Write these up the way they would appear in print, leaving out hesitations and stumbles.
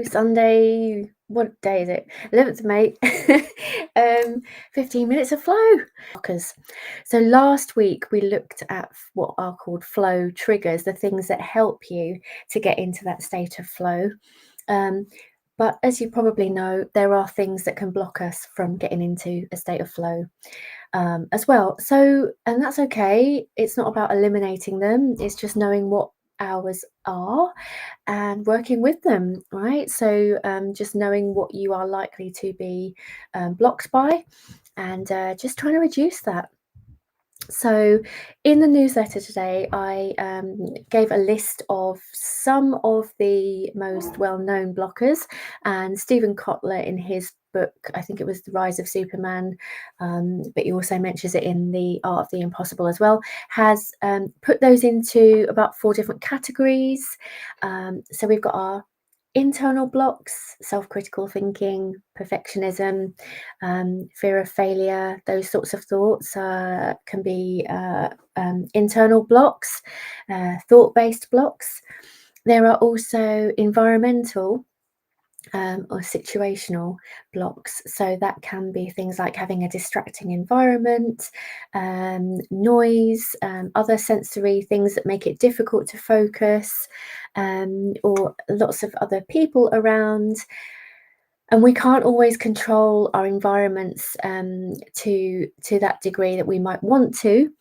Sunday, what day is it? 11th of May. 15 minutes of flow. So last week we looked at what are called flow triggers, the things that help you to get into that state of flow. But as you probably know, there are things that can block us from getting into a state of flow as well. So, and that's okay. It's not about eliminating them. It's just knowing what ours are and working with them, right? So just knowing what you are likely to be blocked by and just trying to reduce that. So in the newsletter today, I gave a list of some of the most well-known blockers, and Stephen Kotler in his book, I think it was The Rise of Superman, but he also mentions it in The Art of the Impossible as well, has put those into about 4 different categories. So we've got our internal blocks, self-critical thinking, perfectionism, fear of failure, those sorts of thoughts can be internal blocks, thought-based blocks. There are also environmental or situational blocks. So that can be things like having a distracting environment, noise, other sensory things that make it difficult to focus, or lots of other people around. And we can't always control our environments to that degree that we might want to,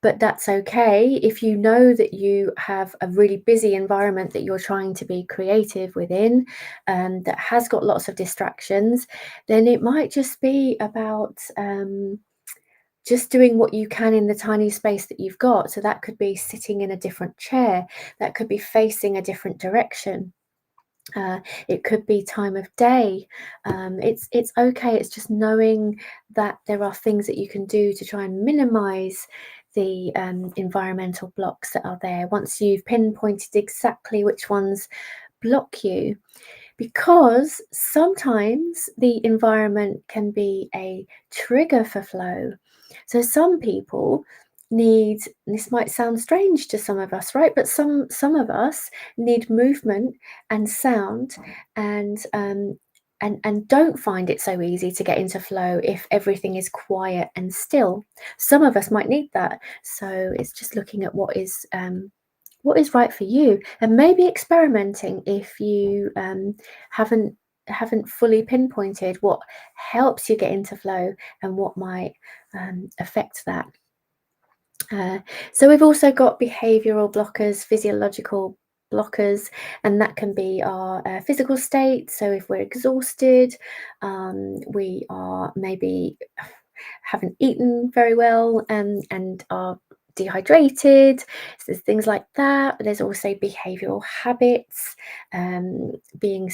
but that's okay. If you know that you have a really busy environment that you're trying to be creative within, that has got lots of distractions, then it might just be about just doing what you can in the tiny space that you've got. So that could be sitting in a different chair, that could be facing a different direction. It could be time of day. It's okay. It's just knowing that there are things that you can do to try and minimize the environmental blocks that are there once you've pinpointed exactly which ones block you. Because sometimes the environment can be a trigger for flow. So some people need, this might sound strange to some of us, right? But some of us need movement and sound, and don't find it so easy to get into flow if everything is quiet and still. Some of us might need that. So it's just looking at what is right for you, and maybe experimenting if you haven't fully pinpointed what helps you get into flow and what might affect that. So we've also got behavioral blockers, physiological blockers, and that can be our physical state. So if we're exhausted, we are maybe haven't eaten very well, and are dehydrated. So there's things like that. There's also behavioral habits, being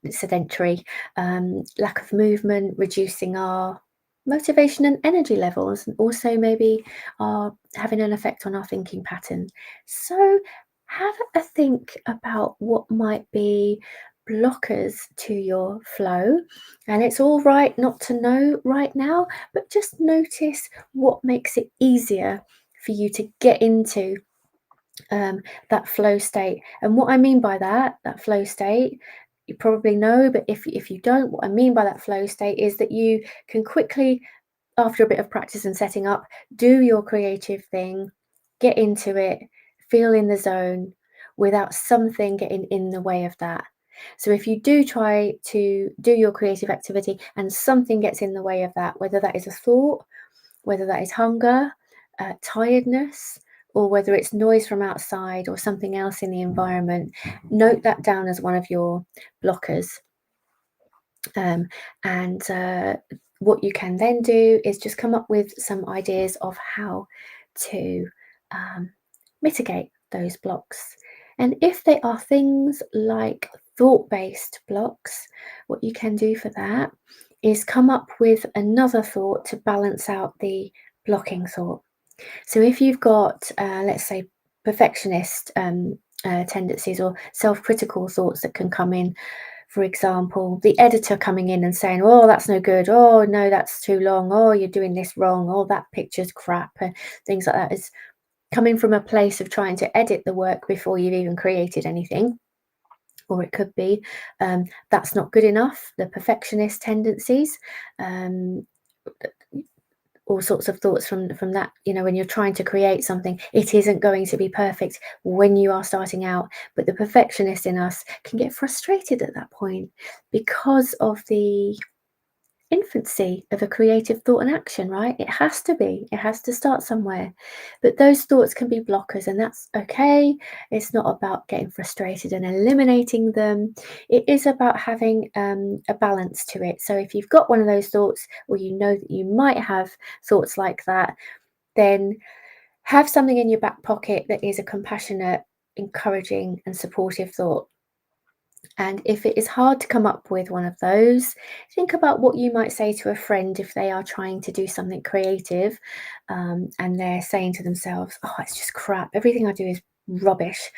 sedentary, lack of movement, reducing our motivation and energy levels, and also maybe are having an effect on our thinking pattern. So have a think about what might be blockers to your flow, and it's all right not to know right now, but just notice what makes it easier for you to get into that flow state. And what I mean by that flow state, you probably know, but if you don't, what I mean by that flow state is that you can quickly, after a bit of practice and setting up, do your creative thing, get into it, feel in the zone without something getting in the way of that. So if you do try to do your creative activity and something gets in the way of that, whether that is a thought, whether that is hunger, tiredness, or whether it's noise from outside or something else in the environment, note that down as one of your blockers. And what you can then do is just come up with some ideas of how to mitigate those blocks. And if they are things like thought-based blocks, what you can do for that is come up with another thought to balance out the blocking thought. So if you've got, let's say, perfectionist tendencies or self-critical thoughts that can come in, for example, the editor coming in and saying, oh, that's no good, oh, no, that's too long, oh, you're doing this wrong, oh, that picture's crap, and things like that, is coming from a place of trying to edit the work before you've even created anything. Or it could be that's not good enough, the perfectionist tendencies. Um, all sorts of thoughts from that, when you're trying to create something, it isn't going to be perfect when you are starting out. But the perfectionist in us can get frustrated at that point because of the infancy of a creative thought and action, right? It has to start somewhere. But those thoughts can be blockers, and that's okay. It's not about getting frustrated and eliminating them. It is about having a balance to it. So if you've got one of those thoughts, or you know that you might have thoughts like that, then have something in your back pocket that is a compassionate, encouraging, and supportive thought. And if it is hard to come up with one of those, think about what you might say to a friend if they are trying to do something creative, and they're saying to themselves, "Oh, it's just crap. Everything I do is rubbish."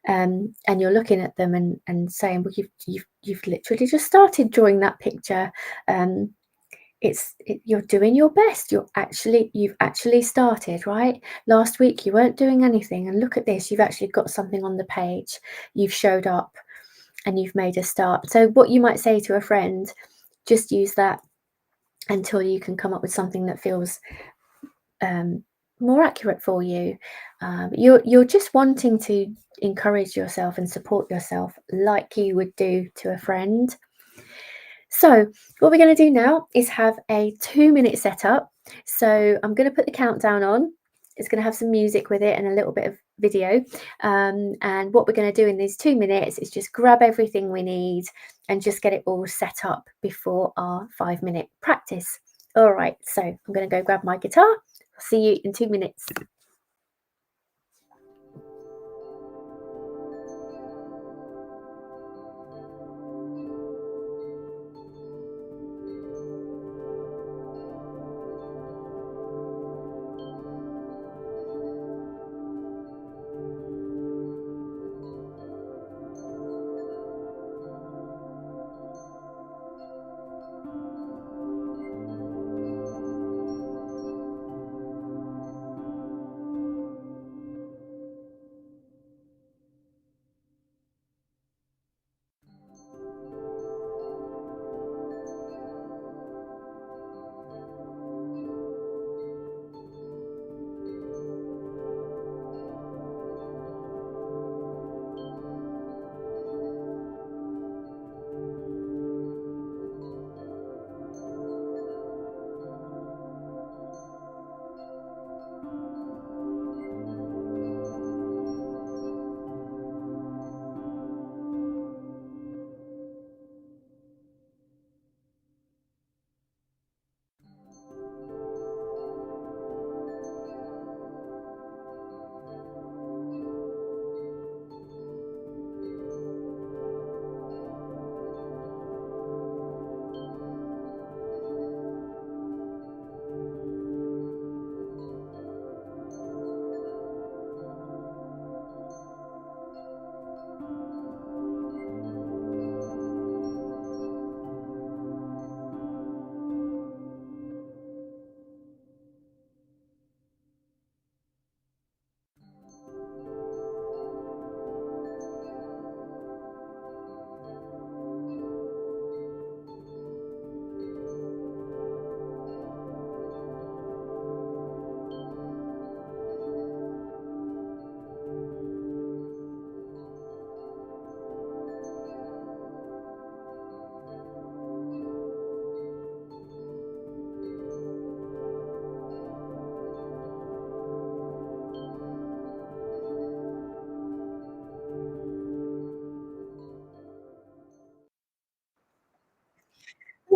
And you're looking at them and saying, "Well, you've literally just started drawing that picture. Um, you're doing your best. You've actually started, right? Last week you weren't doing anything, and look at this. You've actually got something on the page. You've showed up." And you've made a start. So what you might say to a friend, just use that until you can come up with something that feels more accurate for you. You're just wanting to encourage yourself and support yourself like you would do to a friend. So what we're going to do now is have a 2-minute setup. So I'm going to put the countdown on. It's going to have some music with it and a little bit of video. And what we're going to do in these 2 minutes is just grab everything we need and just get it all set up before our 5-minute practice. All right, so I'm going to go grab my guitar. I'll see you in 2 minutes.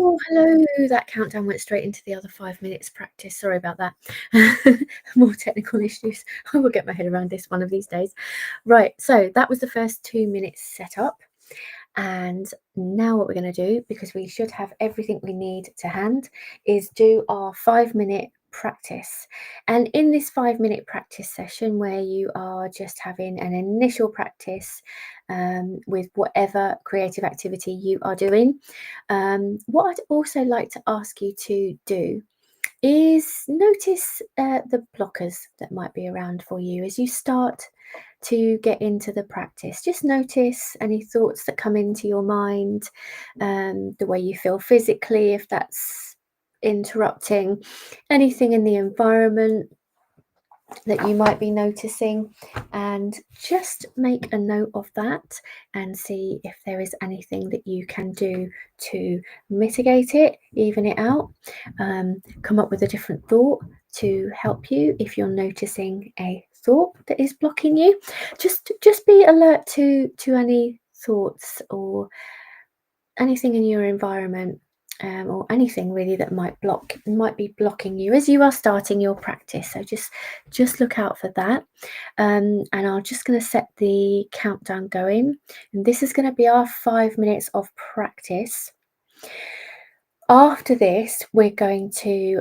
Oh, hello. That countdown went straight into the other 5 minutes practice. Sorry about that. More technical issues. I will get my head around this one of these days. Right, so that was the first 2 minutes set up. And now what we're going to do, because we should have everything we need to hand, is do our 5-minute practice. And in this 5-minute practice session, where you are just having an initial practice with whatever creative activity you are doing, what I'd also like to ask you to do is notice the blockers that might be around for you as you start to get into the practice. Just notice any thoughts that come into your mind, the way you feel physically, if that's interrupting, anything in the environment that you might be noticing, and just make a note of that and see if there is anything that you can do to mitigate it, even it out, come up with a different thought to help you. If you're noticing a thought that is blocking you, just be alert to any thoughts or anything in your environment, or anything really that might be blocking you as you are starting your practice. So just look out for that. And I'm just going to set the countdown going, and this is going to be our 5 minutes of practice. After this, we're going to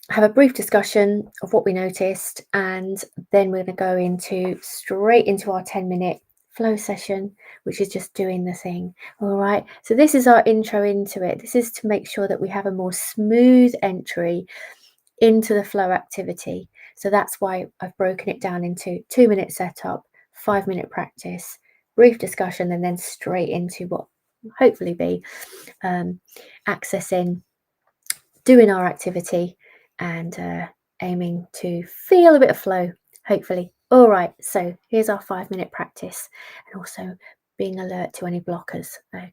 have a brief discussion of what we noticed, and then we're going to go straight into our 10-minute flow session, which is just doing the thing. All right. So this is our intro into it. This is to make sure that we have a more smooth entry into the flow activity. So that's why I've broken it down into 2-minute setup, 5-minute practice, brief discussion, and then straight into what will hopefully be accessing, doing our activity, and aiming to feel a bit of flow, hopefully. All right, so here's our 5-minute practice, and also being alert to any blockers. Okay.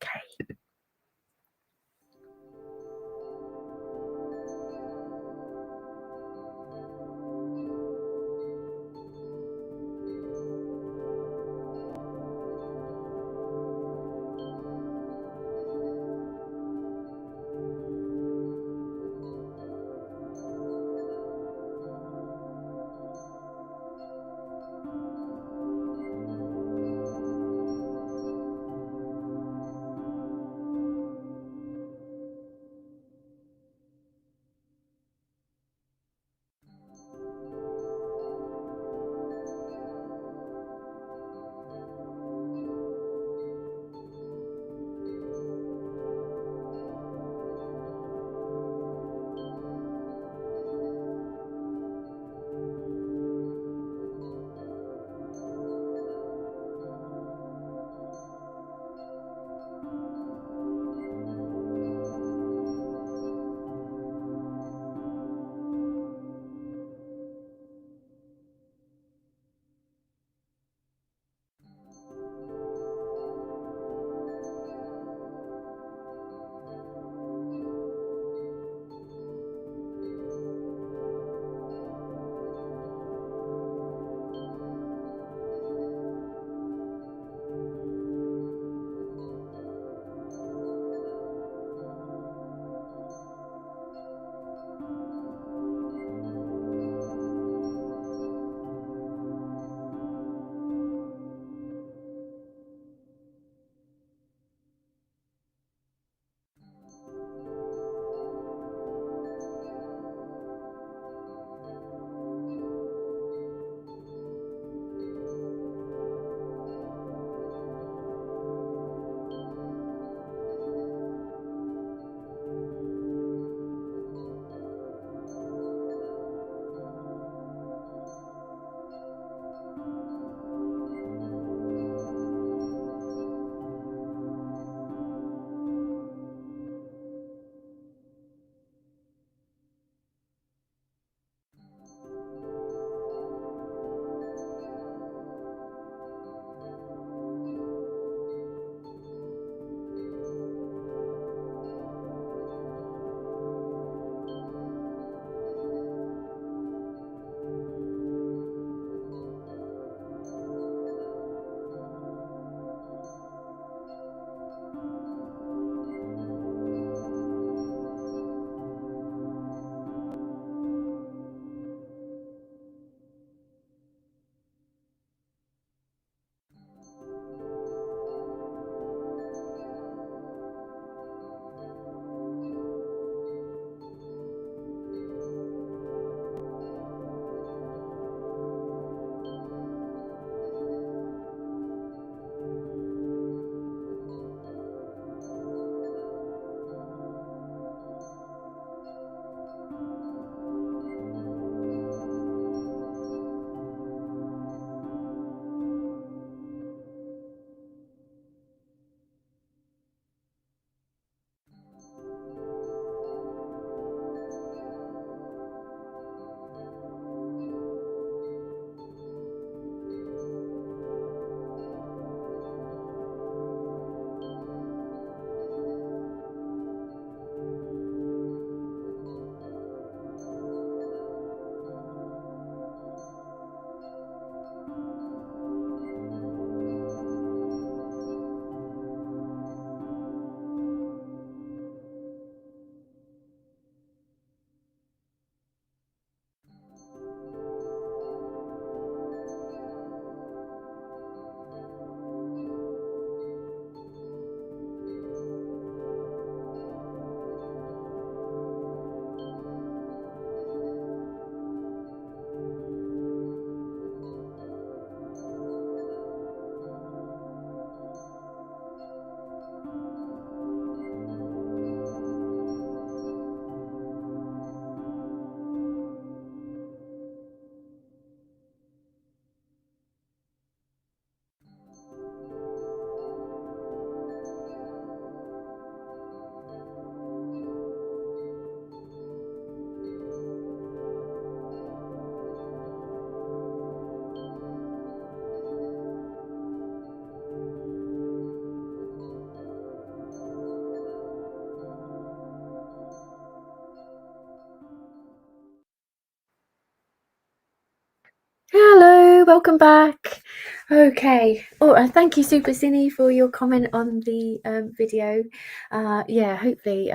welcome back. Okay. Oh, thank you, Super Cine, for your comment on the video. Yeah, hopefully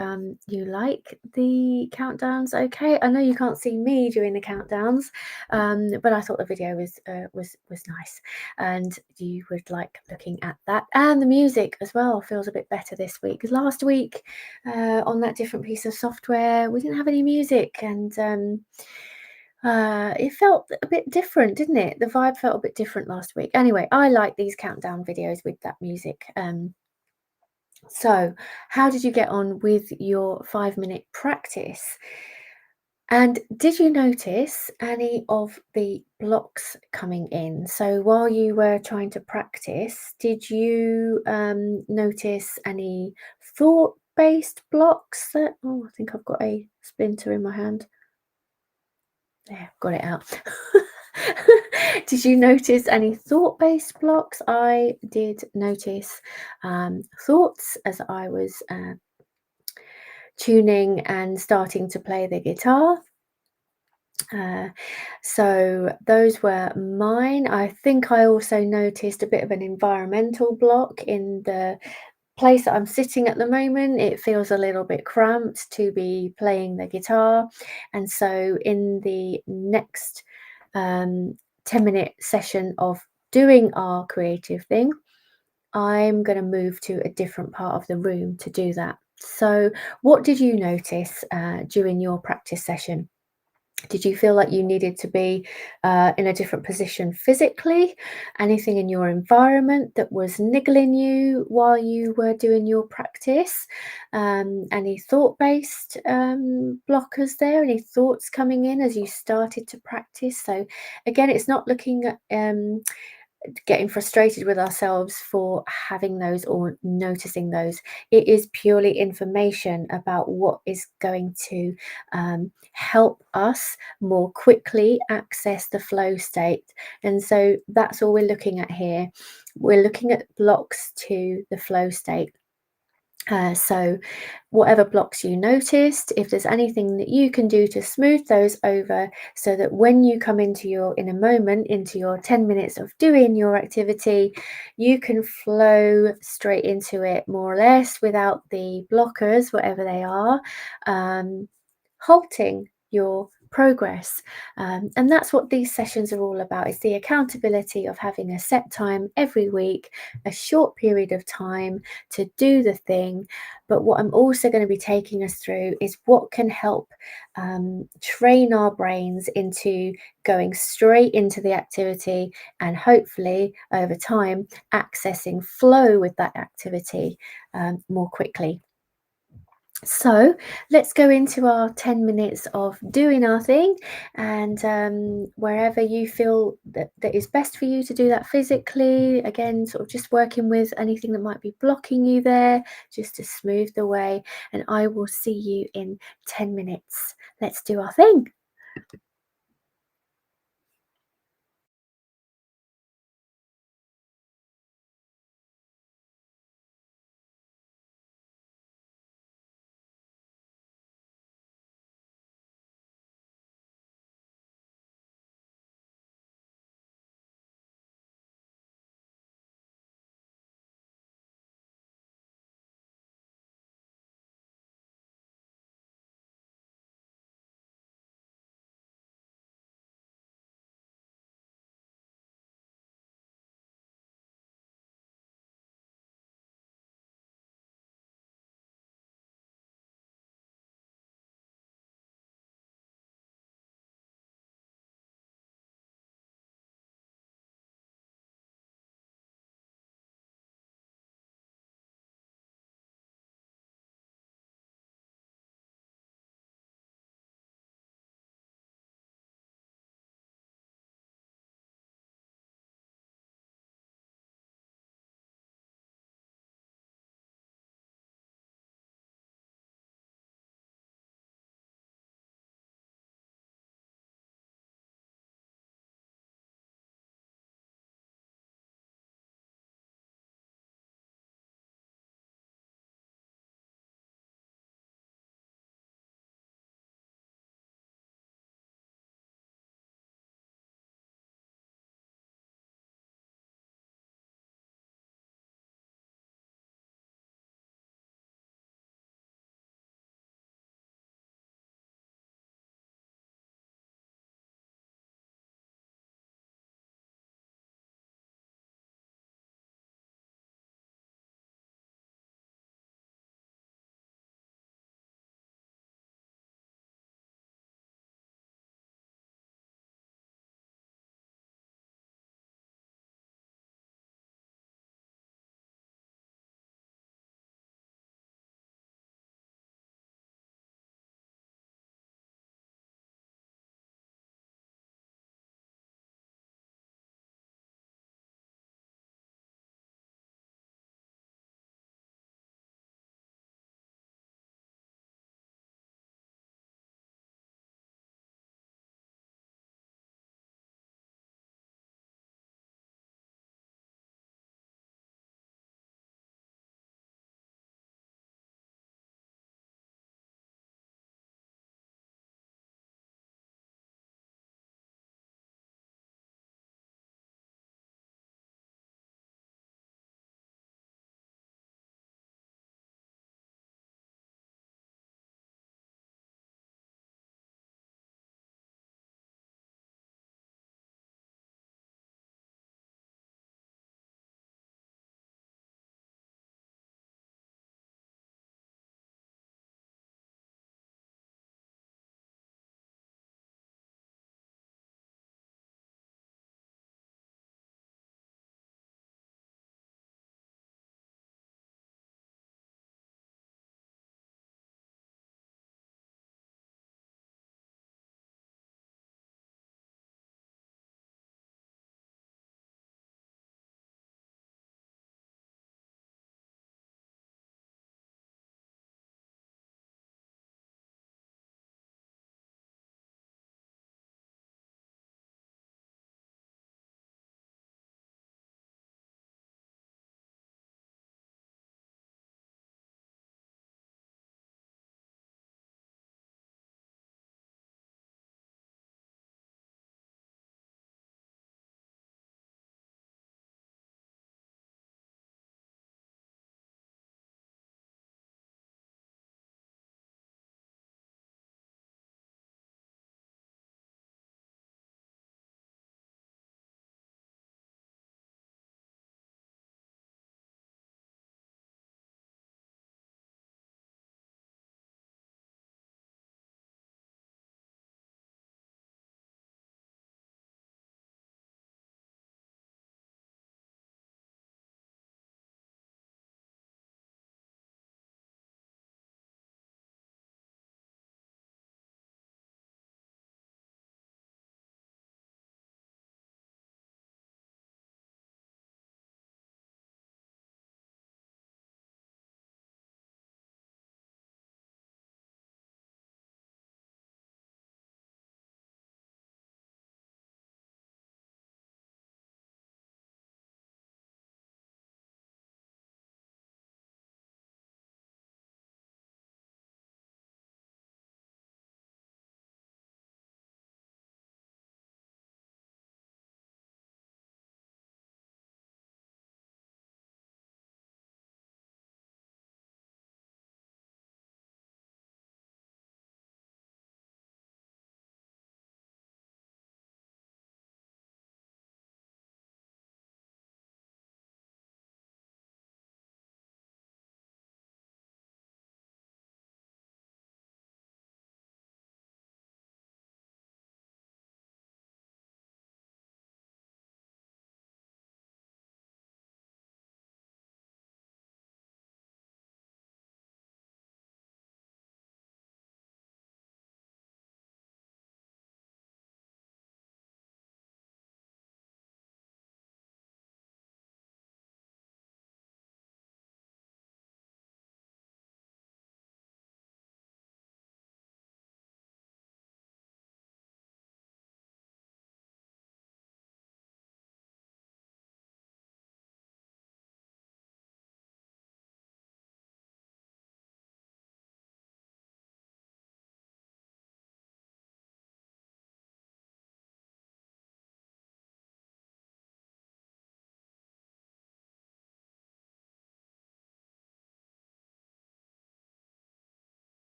you like the countdowns. Okay, I know you can't see me doing the countdowns, but I thought the video was nice, and you would like looking at that. And the music as well feels a bit better this week, because last week on that different piece of software we didn't have any music, and it felt a bit different, didn't it? The vibe felt a bit different last week. Anyway, I like these countdown videos with that music. So how did you get on with your 5-minute practice? And did you notice any of the blocks coming in? So while you were trying to practice, did you notice any thought-based blocks that, oh, I think I've got a splinter in my hand. There, got it out. Did you notice any thought-based blocks? I did notice thoughts as I was tuning and starting to play the guitar. So those were mine. I think I also noticed a bit of an environmental block in the place that I'm sitting at the moment. It feels a little bit cramped to be playing the guitar, and so in the next 10-minute session of doing our creative thing, I'm going to move to a different part of the room to do that. So what did you notice during your practice session? Did you feel like you needed to be in a different position physically? Anything in your environment that was niggling you while you were doing your practice? Any thought-based blockers there? Any thoughts coming in as you started to practice? So again, it's not looking at getting frustrated with ourselves for having those or noticing those. It is purely information about what is going to help us more quickly access the flow state. And so that's all we're looking at here. We're looking at blocks to the flow state. So whatever blocks you noticed, if there's anything that you can do to smooth those over, so that when you come into in a moment into your 10 minutes of doing your activity, you can flow straight into it more or less without the blockers, whatever they are, halting your progress. And that's what these sessions are all about, is the accountability of having a set time every week, a short period of time to do the thing. But what I'm also going to be taking us through is what can help train our brains into going straight into the activity, and hopefully over time accessing flow with that activity more quickly. So let's go into our 10 minutes of doing our thing, and wherever you feel that is best for you to do that physically, again, sort of just working with anything that might be blocking you there, just to smooth the way. And I will see you in 10 minutes. Let's do our thing.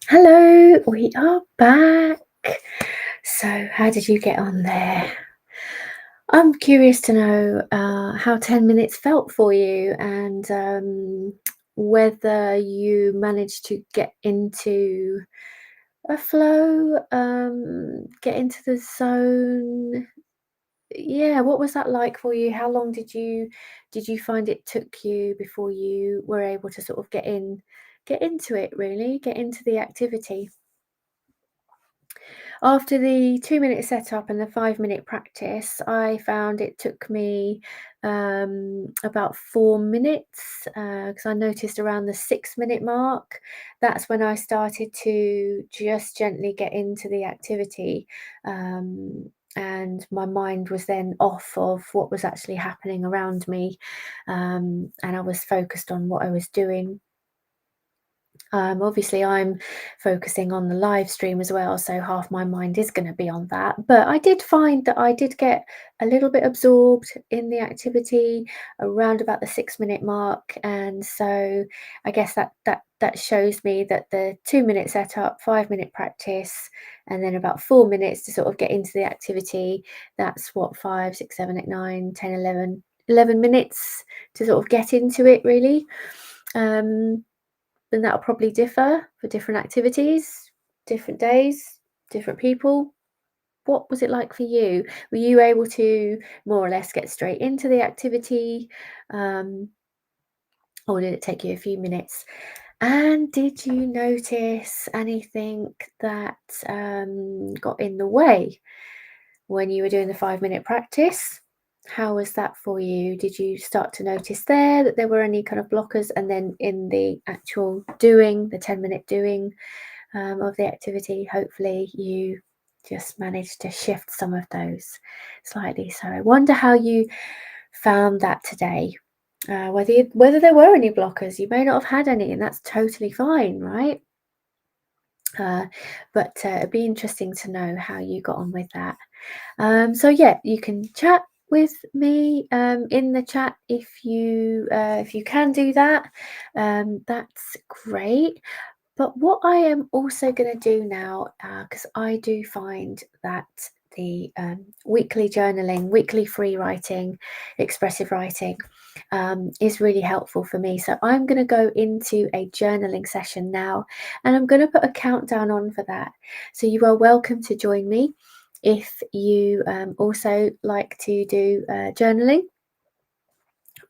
Hello, we are back. So, how did you get on there? I'm curious to know how 10 minutes felt for you and whether you managed to get into a flow, get into the zone. Yeah, what was that like for you? How long did you find it took you before you were able to sort of get into it really, get into the activity? After the 2-minute setup and the 5-minute practice, I found it took me about 4 minutes because I noticed around the 6-minute mark, that's when I started to just gently get into the activity. And my mind was then off of what was actually happening around me, and I was focused on what I was doing. Obviously, I'm focusing on the live stream as well, so half my mind is going to be on that. But I did find that I did get a little bit absorbed in the activity around about the 6-minute mark, and so I guess that shows me that the 2-minute setup, 5-minute practice, and then about 4 minutes to sort of get into the activity. That's what 5, 6, 7, 8, 9, 10, 11 minutes to sort of get into it really. Um, then that'll probably differ for different activities, different days, different people. What was it like for you? Were you able to more or less get straight into the activity, um, or did it take you a few minutes? And did you notice anything that got in the way when you were doing the 5-minute practice? How was that for you? Did you start to notice there that there were any kind of blockers? And then in the actual doing, the 10-minute doing of the activity, hopefully you just managed to shift some of those slightly. So I wonder how you found that today. Whether there were any blockers, you may not have had any, and that's totally fine, right? But it'd be interesting to know how you got on with that. So yeah, you can chat with me in the chat if you can do that. That's great. But what I am also going to do now, because I do find that the weekly journaling, weekly free writing, expressive writing is really helpful for me. So I'm going to go into a journaling session now, and I'm going to put a countdown on for that. So you are welcome to join me if you also like to do journaling,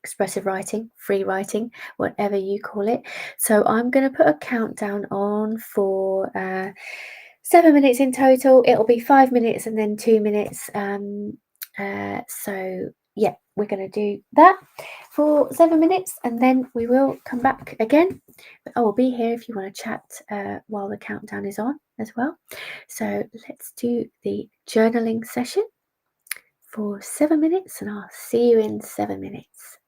expressive writing, free writing, whatever you call it. So I'm going to put a countdown on for 7 minutes in total. It'll be 5 minutes and then 2 minutes. So yeah, we're going to do that for 7 minutes and then we will come back again. I will be here if you want to chat while the countdown is on as well. So let's do the journaling session for 7 minutes and I'll see you in 7 minutes.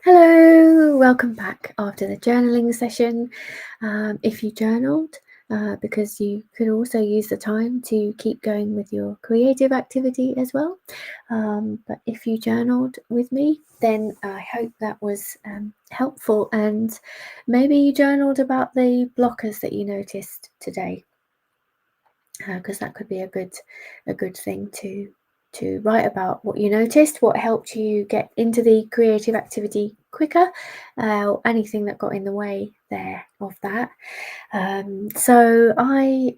Hello, welcome back after the journaling session. If you journaled, because you could also use the time to keep going with your creative activity as well. But if you journaled with me, then I hope that was helpful. And maybe you journaled about the blockers that you noticed today, because that could be a good thing to write about what you noticed, what helped you get into the creative activity quicker, or anything that got in the way there of that. So I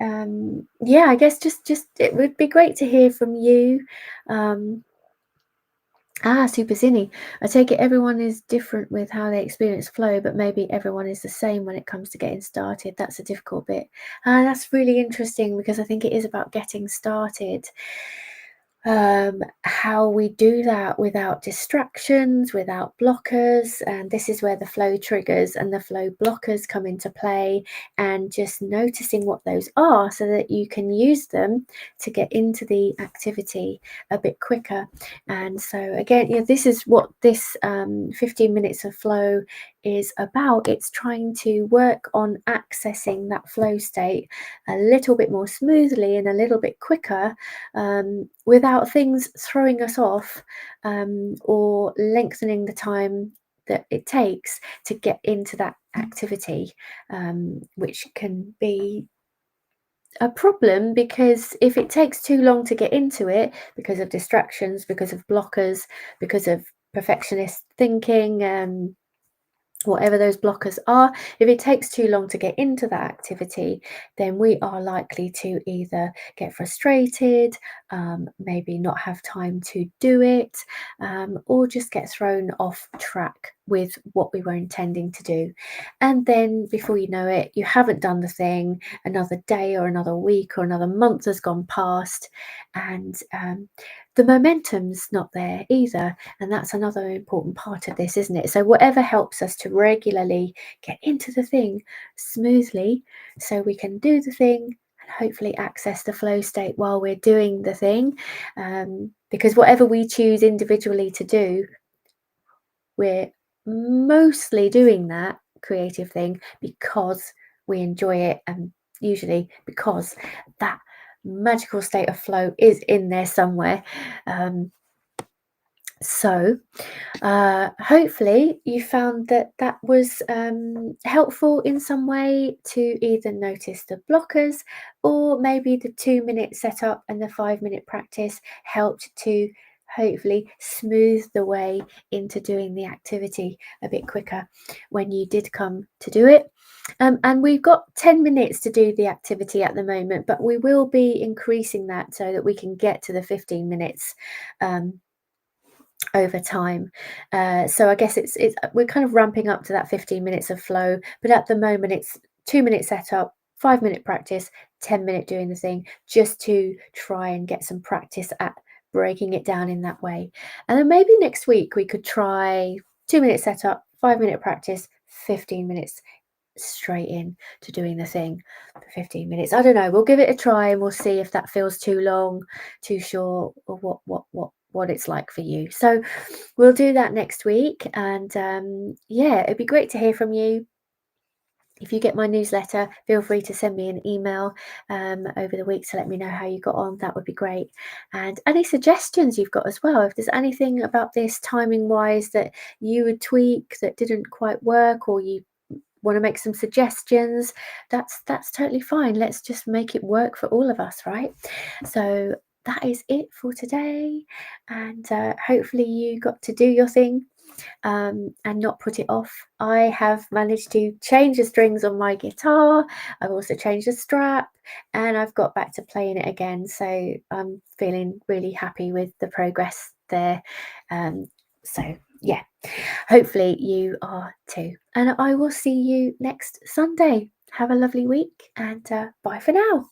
guess just it would be great to hear from you. Um, Super Zinni. I take it everyone is different with how they experience flow, but maybe everyone is the same when it comes to getting started. That's a difficult bit. And that's really interesting because I think it is about getting started. How we do that without distractions, without blockers. And this is where the flow triggers and the flow blockers come into play, and just noticing what those are so that you can use them to get into the activity a bit quicker. And so, again, this is what this 15 minutes of flow is about. It's trying to work on accessing that flow state a little bit more smoothly and a little bit quicker, without things throwing us off, or lengthening the time that it takes to get into that activity, which can be a problem because if it takes too long to get into it because of distractions, because of blockers, because of perfectionist thinking, whatever those blockers are, if it takes too long to get into that activity, then we are likely to either get frustrated, maybe not have time to do it, or just get thrown off track with what we were intending to do. And then before you know it, you haven't done the thing, another day or another week or another month has gone past, and the momentum's not there either. And that's another important part of this, isn't it? So, whatever helps us to regularly get into the thing smoothly so we can do the thing and hopefully access the flow state while we're doing the thing. Because whatever we choose individually to do, we're mostly doing that creative thing because we enjoy it, and usually because that magical state of flow is in there somewhere. Um, so, hopefully, you found that that was helpful in some way to either notice the blockers, or maybe the 2 minute setup and the 5 minute practice helped to hopefully smooth the way into doing the activity a bit quicker when you did come to do it. And we've got 10 minutes to do the activity at the moment, but we will be increasing that so that we can get to the 15 minutes. Over time. So I guess it's we're kind of ramping up to that 15 minutes of flow, but at the moment it's 2 minute setup, 5 minute practice, 10 minute doing the thing, just to try and get some practice at breaking it down in that way. And then maybe next week we could try 2 minute setup, 5 minute practice, 15 minutes straight in to doing the thing for 15 minutes. I don't know. We'll give it a try and we'll see if that feels too long, too short, or what it's like for you. So we'll do that next week. And it'd be great to hear from you. If you get my newsletter, feel free to send me an email over the week to let me know how you got on. That would be great. And any suggestions you've got as well. If there's anything about this timing wise that you would tweak that didn't quite work, or you want to make some suggestions, that's totally fine. Let's just make it work for all of us, right? So that is it for today, and hopefully you got to do your thing, and not put it off. I have managed to change the strings on my guitar. I've also changed the strap, and I've got back to playing it again, so I'm feeling really happy with the progress there. So yeah, hopefully you are too. And I will see you next Sunday. Have a lovely week, and bye for now.